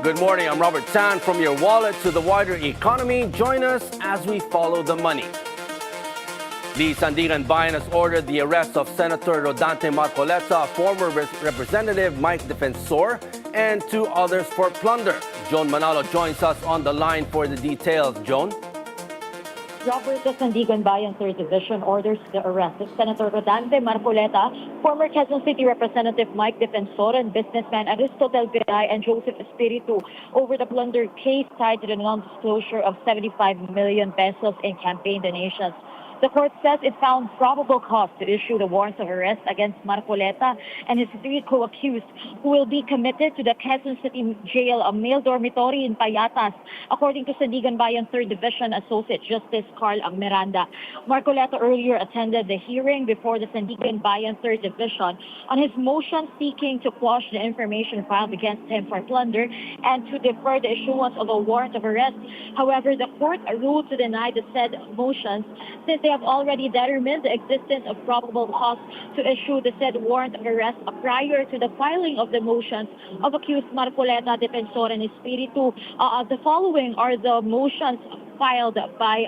Good morning, I'm Robert Tan. From your wallet to the wider economy, join us as we follow the money. The Sandiganbayan has ordered the arrest of Senator Rodante Marcoleta, former Representative Mike Defensor, and two others for plunder. Joan Manalo joins us on the line for the details. Joan? Robert, the Sandiganbayan 3rd Division orders the arrest of Senator Rodante Marcoleta, former Quezon City Representative Mike Defensor, and businessman Aristotel Viray and Joseph Espiritu over the plunder case tied to the non-disclosure of 75 million pesos in campaign donations. The court says it found probable cause to issue the warrants of arrest against Marcoleta and his three co-accused, who will be committed to the Quezon City Jail, a male dormitory in Payatas, according to Sandiganbayan 3rd Division Associate Justice Carl Miranda. Marcoleta earlier attended the hearing before the Sandiganbayan 3rd Division on his motion seeking to quash the information filed against him for plunder and to defer the issuance of a warrant of arrest. However, the court ruled to deny the said motions since they have already determined the existence of probable cause to issue the said warrant of arrest prior to the filing of the motions of accused Marcoleta, Defensor, and Espiritu. The following are the motions filed by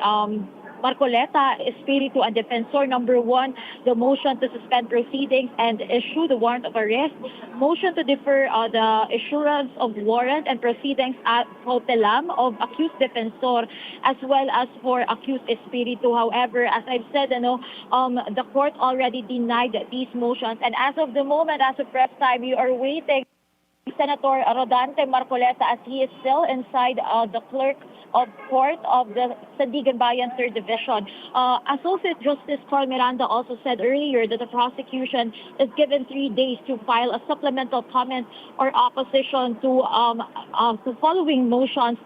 Marcoleta, Espiritu, and Defensor. Number 1, the motion to suspend proceedings and issue the warrant of arrest. Motion to defer the issuance of warrant and proceedings at cautelam of accused Defensor, as well as for accused Espiritu. However, as I've said, the court already denied these motions. And as of the moment, as of press time, you are waiting Senator Rodante Marcoleta, as he is still inside the clerk of court of the Sandiganbayan 3rd Division. Associate Justice Carl Miranda also said earlier that the prosecution is given 3 days to file a supplemental comment or opposition to following motions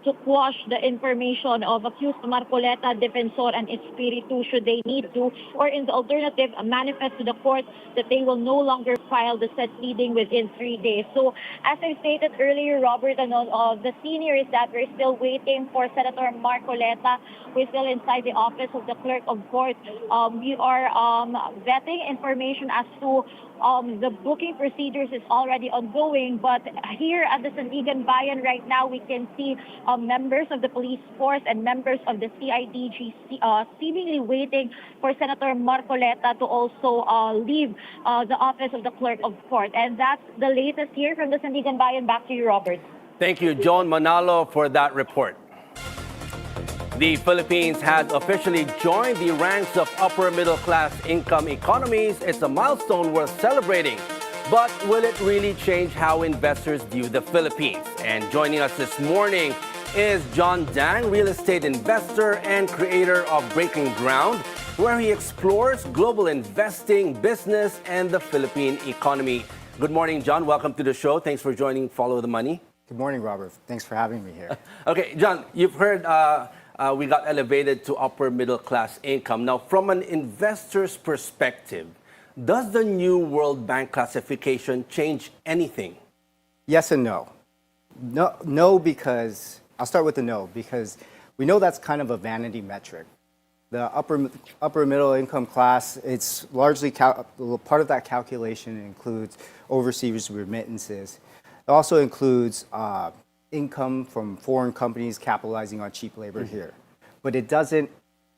to quash the information of accused Marcoleta, Defensor, and Espiritu should they need to, or in the alternative, manifest to the court that they will no longer file the said pleading within 3 days. So, as I stated earlier, Robert, the senior is that we're still waiting for Senator Marcoleta. We're still inside the office of the clerk of court. We are vetting information as to the booking procedures is already ongoing, but here at the Sandiganbayan right now, we can see members of the police force and members of the CIDG seemingly waiting for Senator Marcoleta to also leave the office of the clerk of court. And that's the latest here from the Sandiganbayan. Back to you, Robert. Thank you, Joan Manalo, for that report. The Philippines has officially joined the ranks of upper middle class income economies. It's a milestone worth celebrating. But will it really change how investors view the Philippines? And joining us this morning is John Dang, real estate investor and creator of Breaking Ground, where he explores global investing, business, and the Philippine economy. Good morning, John. Welcome to the show. Thanks for joining Follow the Money. Good morning, Robert. Thanks for having me here. Okay, John, you've heard we got elevated to upper middle class income. Now, from an investor's perspective, does the new World Bank classification change anything? Yes and no. No, because I'll start with the no, because we know that's kind of a vanity metric. The upper middle income class, it's largely part of that calculation includes overseas remittances. It also includes income from foreign companies capitalizing on cheap labor here. But it doesn't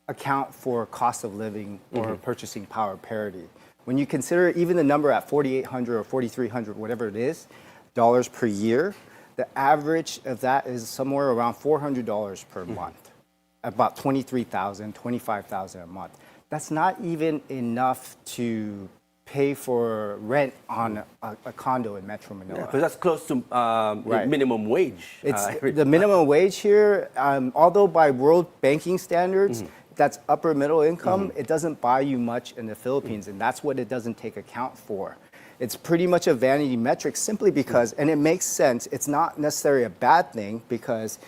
account for cost of living or purchasing power parity. When you consider even the number at $4,800 or $4,300, whatever it is, dollars per year, the average of that is somewhere around $400 per month, about $23,000, $25,000 a month. That's not even enough to pay for rent on a condo in Metro Manila. Because that's close to minimum wage. It's the minimum wage here, although by world banking standards, that's upper middle income, it doesn't buy you much in the Philippines, and that's what it doesn't take account for. It's pretty much a vanity metric simply because, and it makes sense, it's not necessarily a bad thing because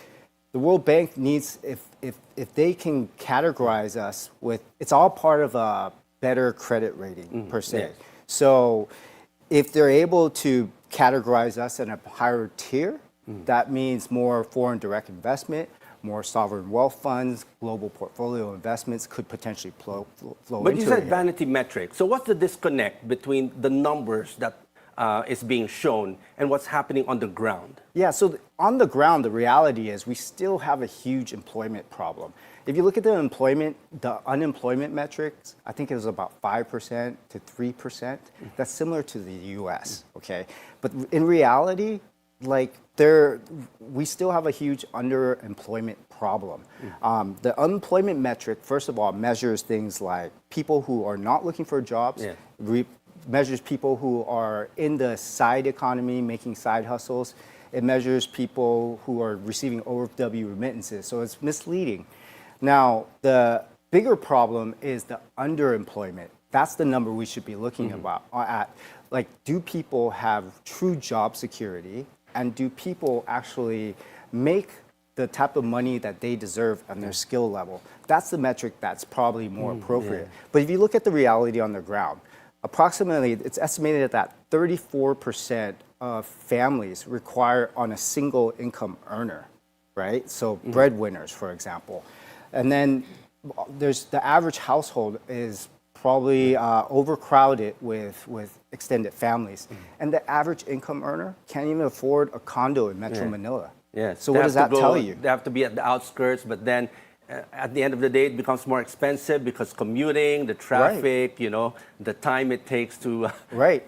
the World Bank needs, if they can categorize us with, it's all part of a better credit rating per se. Yes. So if they're able to categorize us in a higher tier, that means more foreign direct investment, more sovereign wealth funds, global portfolio investments could potentially flow But into you said it. vanity metric. So what's the disconnect between the numbers that is being shown and what's happening on the ground? Yeah, so on the ground, the reality is we still have a huge employment problem. If you look at the unemployment metrics, I think it was about 5% to 3%. That's similar to the US, okay? But in reality, we still have a huge underemployment problem. The unemployment metric, first of all, measures things like people who are not looking for jobs, measures people who are in the side economy, making side hustles. It measures people who are receiving OFW remittances, so it's misleading. Now, the bigger problem is the underemployment. That's the number we should be looking at. Like, do people have true job security, and do people actually make the type of money that they deserve on their skill level? That's the metric that's probably more appropriate. But if you look at the reality on the ground, approximately, it's estimated that 34% of families require on a single income earner, right? So breadwinners, for example. And then there's the average household is probably overcrowded with extended families. And the average income earner can't even afford a condo in Metro Manila. Yes. So what does that tell you? They have to be at the outskirts, but then at the end of the day, it becomes more expensive because commuting, the traffic, the time it takes to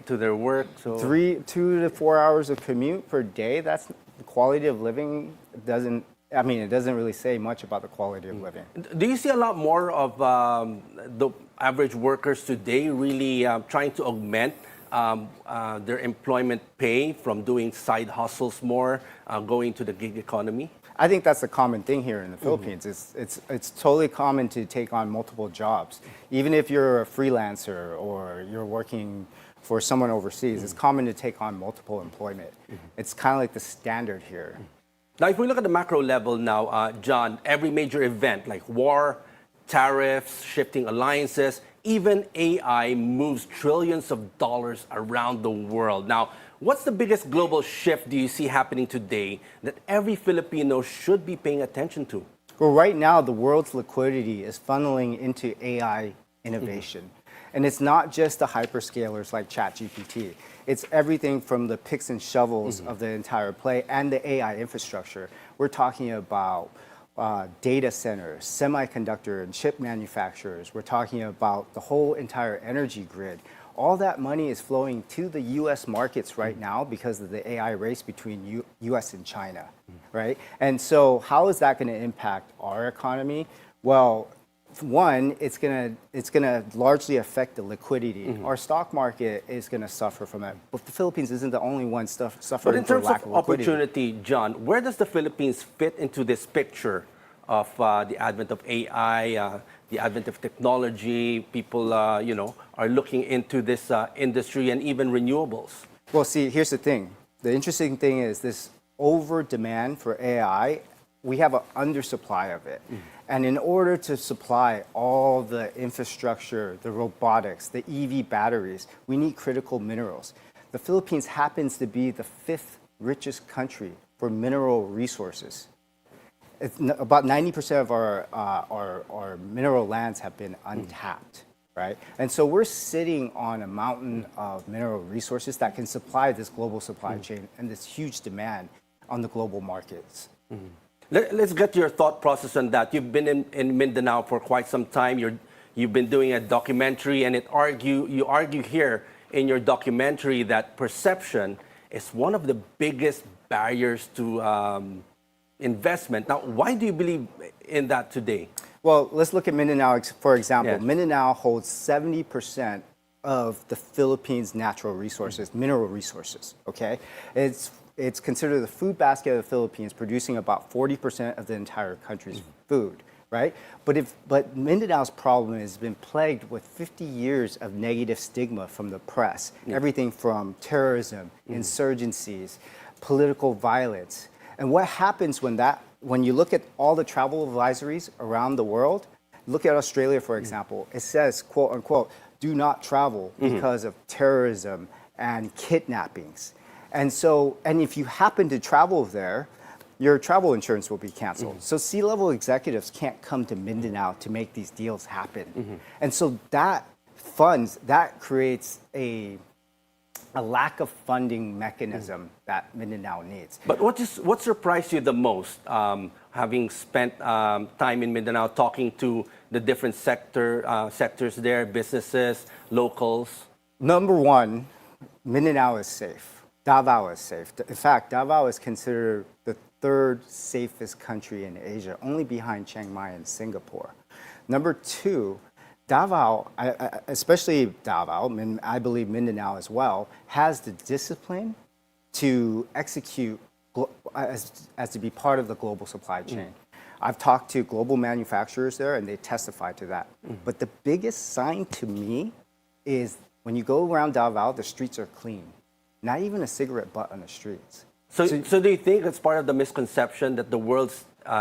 to their work. So 2 to 4 hours of commute per day. That's the quality of living. It doesn't really say much about the quality of living. Do you see a lot more of the average workers today really trying to augment their employment pay from doing side hustles more, going to the gig economy? I think that's a common thing here in the Philippines. It's totally common to take on multiple jobs. Even if you're a freelancer or you're working for someone overseas, it's common to take on multiple employment. It's kind of like the standard here. Now, if we look at the macro level now, John, every major event like war, tariffs, shifting alliances, even AI moves trillions of dollars around the world. Now, what's the biggest global shift do you see happening today that every Filipino should be paying attention to? Well, right now, the world's liquidity is funneling into AI innovation. And it's not just the hyperscalers like ChatGPT. It's everything from the picks and shovels of the entire play and the AI infrastructure. We're talking about data centers, semiconductor and chip manufacturers. We're talking about the whole entire energy grid. All that money is flowing to the U.S. markets right now because of the AI race between U.S. and China, right? And so how is that going to impact our economy? Well, one, it's gonna largely affect the liquidity. Our stock market is gonna suffer from it, but the Philippines isn't the only one suffering from lack of liquidity. But in terms of opportunity, John, where does the Philippines fit into this picture of the advent of AI, the advent of technology? People, are looking into this industry and even renewables. Well, see, here's the thing. The interesting thing is this over demand for AI. We have an undersupply of it. And in order to supply all the infrastructure, the robotics, the EV batteries, we need critical minerals. The Philippines happens to be the 5th richest country for mineral resources. About 90% of our mineral lands have been untapped, right? And so we're sitting on a mountain of mineral resources that can supply this global supply chain and this huge demand on the global markets. Let's get your thought process on that. You've been in Mindanao for quite some time. You've been doing a documentary, and you argue here in your documentary that perception is one of the biggest barriers to investment. Now, why do you believe in that today? Well, let's look at Mindanao, for example. Yes. Mindanao holds 70% of the Philippines' natural resources, mineral resources, okay? It's considered the food basket of the Philippines, producing about 40% of the entire country's food, right? But Mindanao's problem has been plagued with 50 years of negative stigma from the press. Everything from terrorism, insurgencies, political violence. And what happens when you look at all the travel advisories around the world, look at Australia, for example, it says, quote unquote, do not travel because of terrorism and kidnappings. And if you happen to travel there, your travel insurance will be canceled. So C-level executives can't come to Mindanao to make these deals happen. And so that creates a a lack of funding mechanism that Mindanao needs. But what surprised you the most, having spent time in Mindanao talking to the different sectors there, businesses, locals? Number one, Mindanao is safe. Davao is safe. In fact, Davao is considered the third safest country in Asia, only behind Chiang Mai and Singapore. Number two, Davao, especially Davao, and I believe Mindanao as well, has the discipline to execute as to be part of the global supply chain. I've talked to global manufacturers there, and they testify to that. But the biggest sign to me is when you go around Davao, the streets are clean. Not even a cigarette butt on the streets. So do you think it's part of the misconception that the world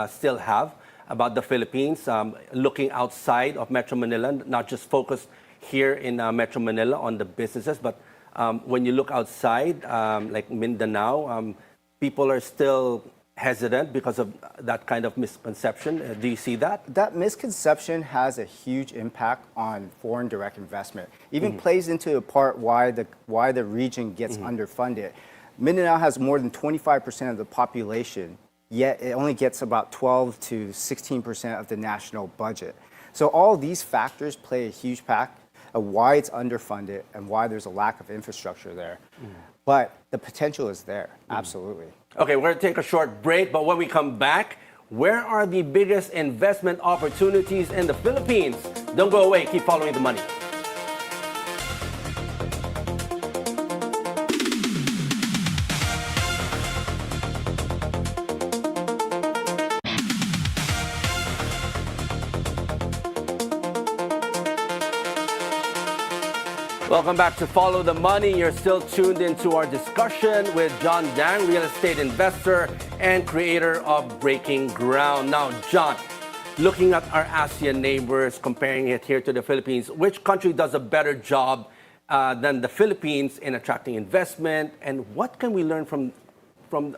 still have about the Philippines, looking outside of Metro Manila, not just focused here in Metro Manila on the businesses, but when you look outside, like Mindanao, people are still hesitant because of that kind of misconception. Do you see that? That misconception has a huge impact on foreign direct investment. Even plays into a part why the region gets underfunded. Mindanao has more than 25% of the population, yet it only gets about 12 to 16% of the national budget. So all these factors play a huge impact of why it's underfunded and why there's a lack of infrastructure there. But the potential is there, absolutely. Okay, we're going to take a short break, but when we come back, where are the biggest investment opportunities in the Philippines? Don't go away, keep following the money. Welcome back to Follow the Money. You're still tuned into our discussion with John Dang, real estate investor and creator of Breaking Ground. Now, John, looking at our ASEAN neighbors, comparing it here to the Philippines, which country does a better job than the Philippines in attracting investment? And what can we learn from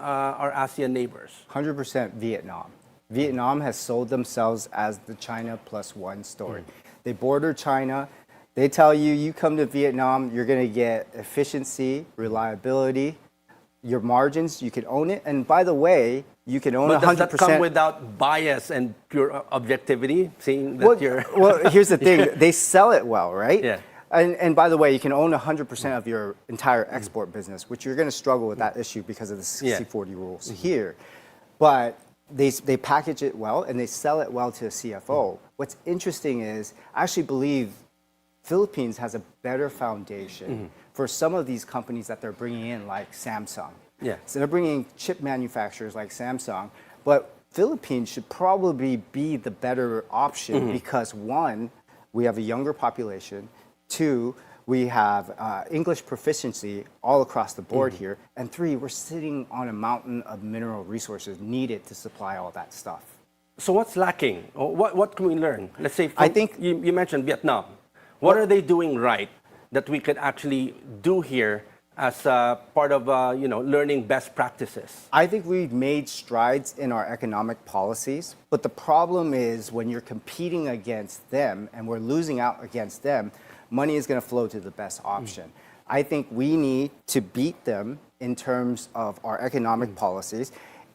our ASEAN neighbors? 100% Vietnam. Vietnam has sold themselves as the China plus one story. They border China. They tell you, you come to Vietnam, you're going to get efficiency, reliability, your margins, you can own it. And by the way, you can own 100%. But does that come without bias and pure objectivity? Seeing that well, here's the thing. They sell it well, right? Yeah. And by the way, you can own 100% of your entire export business, which you're going to struggle with that issue because of the 60-40 rules here. But they package it well and they sell it well to a CFO. What's interesting is, I actually believe Philippines has a better foundation for some of these companies that they're bringing in, like Samsung. Yeah. So they're bringing chip manufacturers like Samsung, but Philippines should probably be the better option because one, we have a younger population. Two, we have English proficiency all across the board here. And three, we're sitting on a mountain of mineral resources needed to supply all that stuff. So what's lacking? What can we learn? Let's say, I think you mentioned Vietnam. What are they doing right that we could actually do here as part of learning best practices? I think we've made strides in our economic policies, but the problem is when you're competing against them and we're losing out against them, money is going to flow to the best option. I think we need to beat them in terms of our economic policies.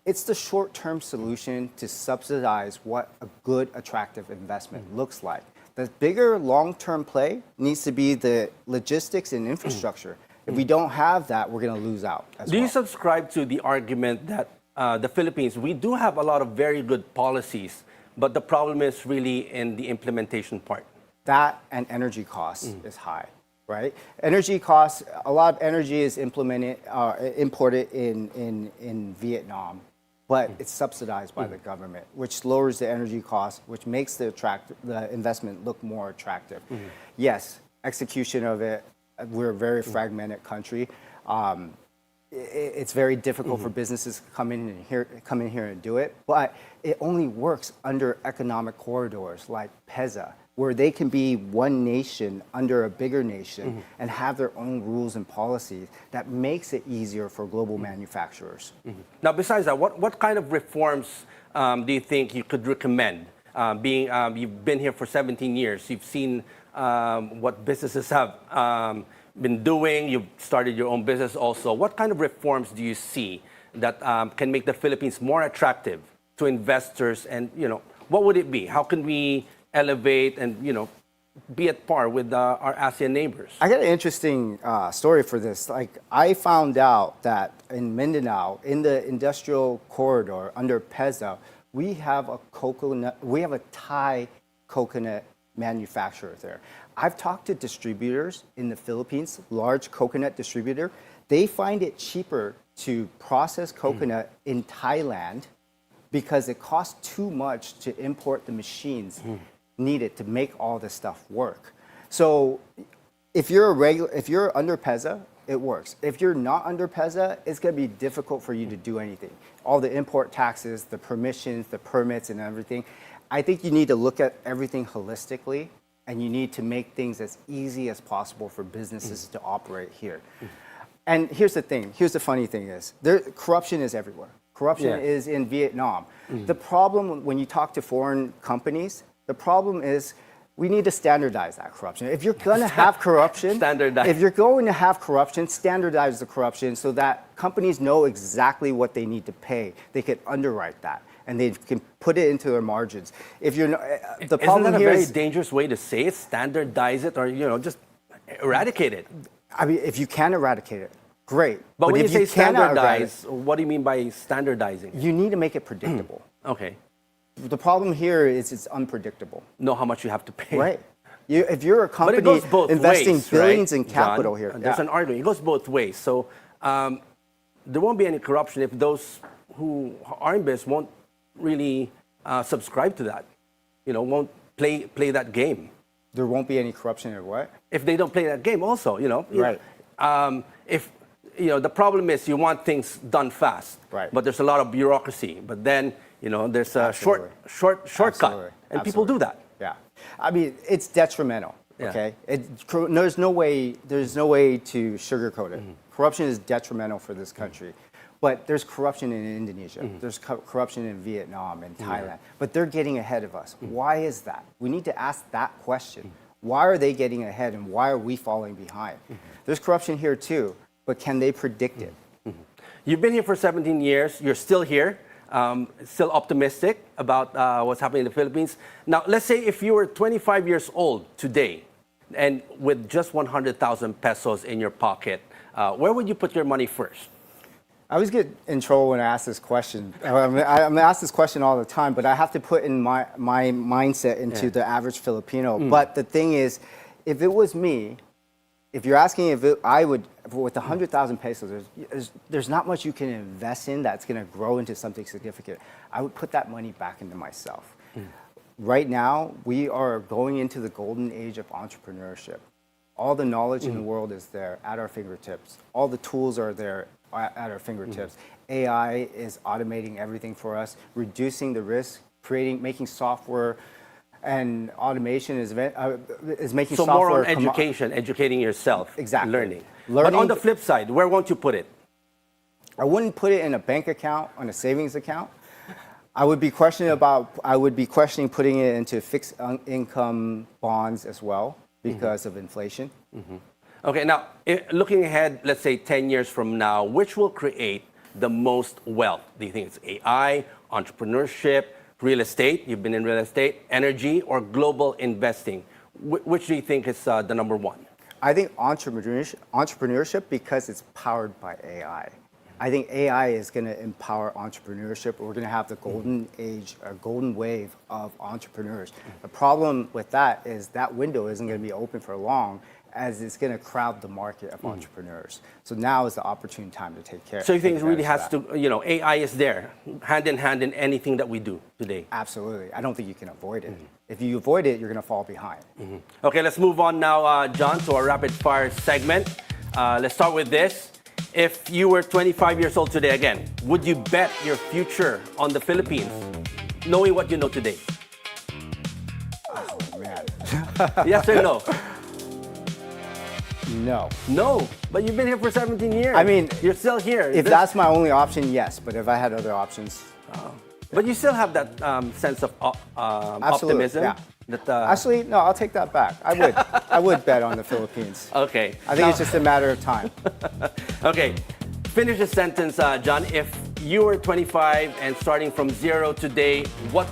It's the short-term solution to subsidize what a good, attractive investment looks like. The bigger long-term play needs to be the logistics and infrastructure. If we don't have that, we're going to lose out as well. Do you subscribe to the argument that the Philippines, we do have a lot of very good policies, but the problem is really in the implementation part? That and energy costs is high, right? Energy costs, a lot of energy is imported in Vietnam, but it's subsidized by the government, which lowers the energy cost, which makes the investment look more attractive. Yes, execution of it, we're a very fragmented country. It's very difficult for businesses to come in here and do it, but it only works under economic corridors like PEZA, where they can be one nation under a bigger nation and have their own rules and policies that makes it easier for global manufacturers. Now, besides that, what kind of reforms do you think you could recommend? You've been here for 17 years, you've seen what businesses have been doing. You've started your own business also. What kind of reforms do you see that can make the Philippines more attractive to investors? And, what would it be? How can we elevate and, be at par with our ASEAN neighbors? I got an interesting story for this. Like, I found out that in Mindanao, in the industrial corridor under PEZA, we have a Thai coconut manufacturer there. I've talked to distributors in the Philippines, large coconut distributor. They find it cheaper to process coconut in Thailand because it costs too much to import the machines needed to make all this stuff work. So if you're under PEZA, it works. If you're not under PEZA, it's going to be difficult for you to do anything. All the import taxes, the permissions, the permits, and everything. I think you need to look at everything holistically, and you need to make things as easy as possible for businesses to operate here. And here's the thing. Here's the funny thing is, corruption is everywhere. Corruption is in Vietnam. The problem when you talk to foreign companies, the problem is we need to standardize that corruption. If you're going to have corruption, standardize the corruption so that companies know exactly what they need to pay. They can underwrite that, and they can put it into their margins. If you're not, the problem Isn't that here a very is dangerous way to say it? Standardize it, or just eradicate it. I mean, if you can eradicate it, great. But when you if say cannot standardize, what do you mean by standardizing? you need to make it predictable. Okay. The problem here is it's unpredictable. Know how much you have to pay. Right. If you're a But company it goes both investing ways, billions right, in capital John? here, There's an argument. It goes both ways. So there won't be any corruption if those who are in business won't really subscribe to that. Won't play that game. there won't be any corruption or what? If they don't play that game, also, Right. If the problem is you want things done fast, Right. but there's a lot of bureaucracy. But then there's a Absolutely. shortcut, Absolutely. and people do that. Yeah, I mean it's detrimental. Yeah. Okay, there's no way to sugarcoat it. Corruption is detrimental for this country, but there's corruption in Indonesia. There's corruption in Vietnam and Thailand, but they're getting ahead of us. Why is that? We need to ask that question. Why are they getting ahead, and why are we falling behind? There's corruption here too, but can they predict it? You've been here for 17 years. You're still here, still optimistic about what's happening in the Philippines. Now, let's say if you were 25 years old today and with just 100,000 pesos in your pocket, where would you put your money first? I always get in trouble when I ask this question. I'm asked this question all the time, but I have to put in my mindset into the average Filipino. But the thing is, if it was me, if you're asking I would, with 100,000 pesos, there's not much you can invest in that's going to grow into something significant. I would put that money back into myself. Right now, we are going into the golden age of entrepreneurship. All the knowledge in the world is there at our fingertips. All the tools are there at our fingertips. AI is automating everything for us, reducing the risk, making software, and automation is making So software. more on education, educating yourself, Exactly. learning. But on the flip side, where won't you put it? I wouldn't put it in a bank account, on a savings account. I would be questioning putting it into fixed income bonds as well because of inflation. Okay, now, looking ahead, let's say 10 years from now, which will create the most wealth? Do you think it's AI, entrepreneurship, real estate? You've been in real estate, energy, or global investing? Which do you think is the number one? I think entrepreneurship because it's powered by AI. I think AI is going to empower entrepreneurship. We're going to have the golden age, a golden wave of entrepreneurs. The problem with that is that window isn't going to be open for long, as it's going to crowd the market of entrepreneurs. So now is the opportune time to take care. So you think it really has to, AI is there, hand in hand in anything that we do today? Absolutely. I don't think you can avoid it. If you avoid it, you're going to fall behind. Okay, let's move on now, John, to our rapid fire segment. Let's start with this. If you were 25 years old today again, would you bet your future on the Philippines, knowing what you know today? Oh, man. Yes or no? No. No, but you've been here for 17 years. I mean, you're still here. If that's my only option, yes. But if I had other options, But you still have that sense of absolutely, optimism. yeah. That, Actually, no, I'll take that back. I would bet on the Philippines. okay. I think it's just a matter of time. Okay. Finish the sentence, John. If you were 25 and starting from zero today, what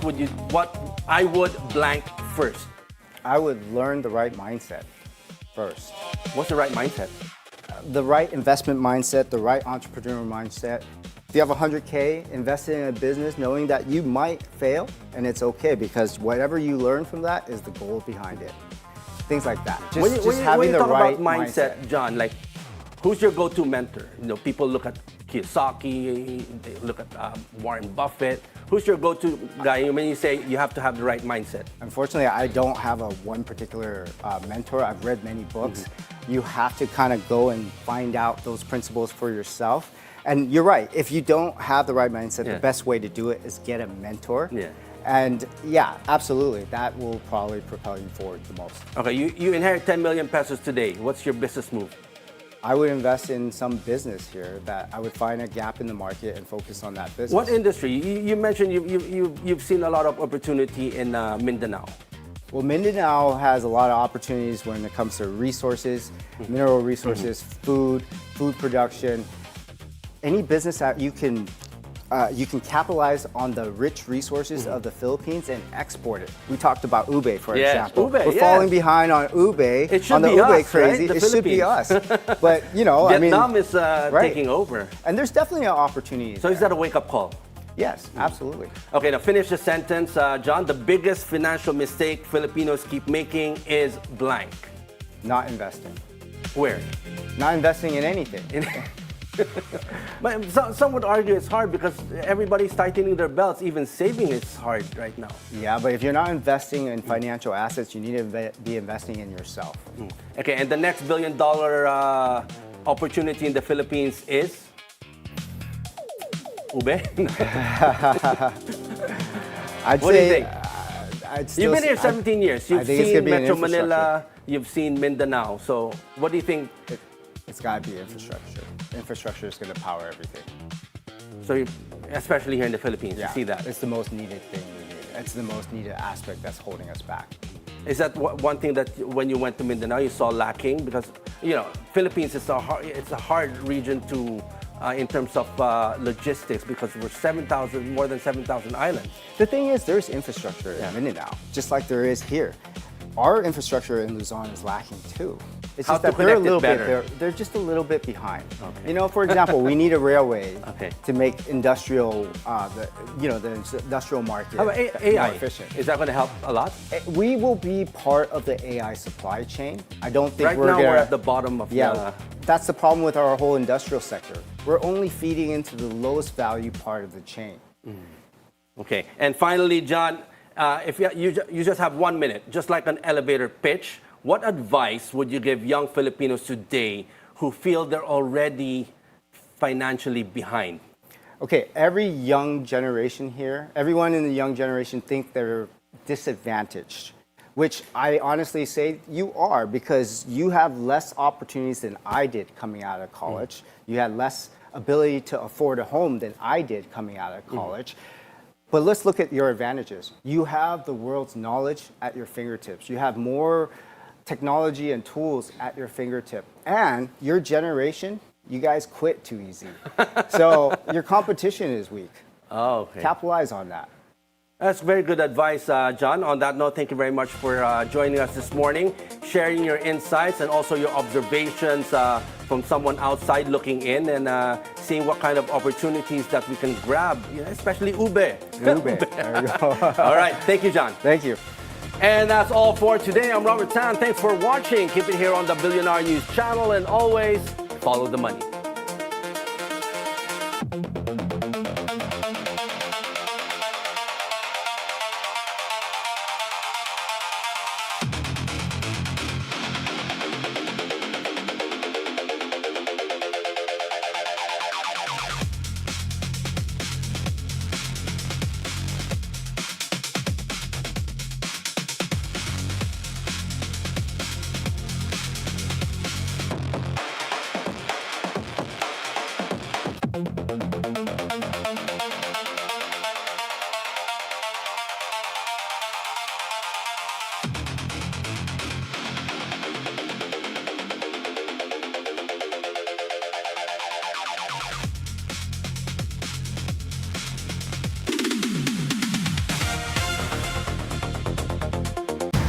I would blank first? I would learn the right mindset first. What's the right mindset? The right investment mindset, the right entrepreneurial mindset. If you have 100K, invest in a business knowing that you might fail, and it's okay because whatever you learn from that is the goal behind it. Things like that. Just having when you the talk right about mindset, John, like who's your go-to mentor? You know, people look at Kiyosaki, they look at Warren Buffett. Who's your go-to guy when you say you have to have the right mindset? Unfortunately, I don't have a one particular mentor. I've read many books. You have to kind of go and find out those principles for yourself. And you're right, if you don't have the right mindset, the best way to do it is get a mentor. Yeah. And yeah, absolutely, that will probably propel you forward the most. Okay, you inherit 10 million pesos today. What's your business move? I would invest in some business here that I would find a gap in the market and focus on that business. What industry? You mentioned you've seen a lot of opportunity in Mindanao. Well, Mindanao has a lot of opportunities when it comes to resources, mineral resources, food production. Any business that you can capitalize on the rich resources of the Philippines and export it. We talked about ube, for example. Ube, We're falling behind on ube. It should on the be ube us, crazy. right? It should be us. But you know, Vietnam is right. taking over. And there's definitely an opportunity. So is that a wake-up call? Yes, absolutely. Okay, now finish the sentence, John. The biggest financial mistake Filipinos keep making is blank. Not investing. Where? Not investing in anything. But some would argue it's hard because everybody's tightening their belts. Even saving is hard right now. Yeah, but if you're not investing in financial assets, you need to be investing in yourself. Okay, and the next $1 billion opportunity in the Philippines is? Ube? I'd What do you say, think? You've been here 17 years. You've think it's gonna seen be an Metro Manila. infrastructure. You've seen Mindanao. So what do you think? It's got to be infrastructure. Infrastructure is going to power everything. So especially here in the Philippines, you see that. It's the most needed thing we need. It's the most needed aspect that's holding us back. Is that one thing that when you went to Mindanao you saw lacking? Because you know, Philippines is it's a hard region to in terms of logistics because we're more than 7,000 islands. The thing is, there's infrastructure in Mindanao, just like there is here. Our infrastructure in Luzon is lacking too. It's How just to that they're a connect it little better? bit. They're just a little bit behind. Okay. You know, for example, we need a railway Okay. to make industrial, the industrial market How about AI? more efficient. Is that going to help a lot? We will be part of the AI supply chain. I don't think Right we're now gonna, we're at the bottom of That's the problem with our whole industrial sector. We're only feeding into the lowest value part of the chain. Okay, and finally, John, if you just have 1 minute, just like an elevator pitch, what advice would you give young Filipinos today who feel they're already financially behind? Okay, every young generation here, everyone in the young generation think they're disadvantaged, which I honestly say you are because you have less opportunities than I did coming out of college. You had less ability to afford a home than I did coming out of college. But let's look at your advantages. You have the world's knowledge at your fingertips. You have more technology and tools at your fingertip. And your generation, you guys quit too easy. So your competition is weak. Oh, okay. Capitalize on that. That's very good advice, John. On that note, thank you very much for joining us this morning, sharing your insights and also your observations from someone outside looking in and seeing what kind of opportunities that we can grab, especially ube. There you go. All right. Thank you, John. Thank you. And that's all for today. I'm Robert Tan. Thanks for watching. Keep it here on the Bilyonaryo News Channel and always follow the money.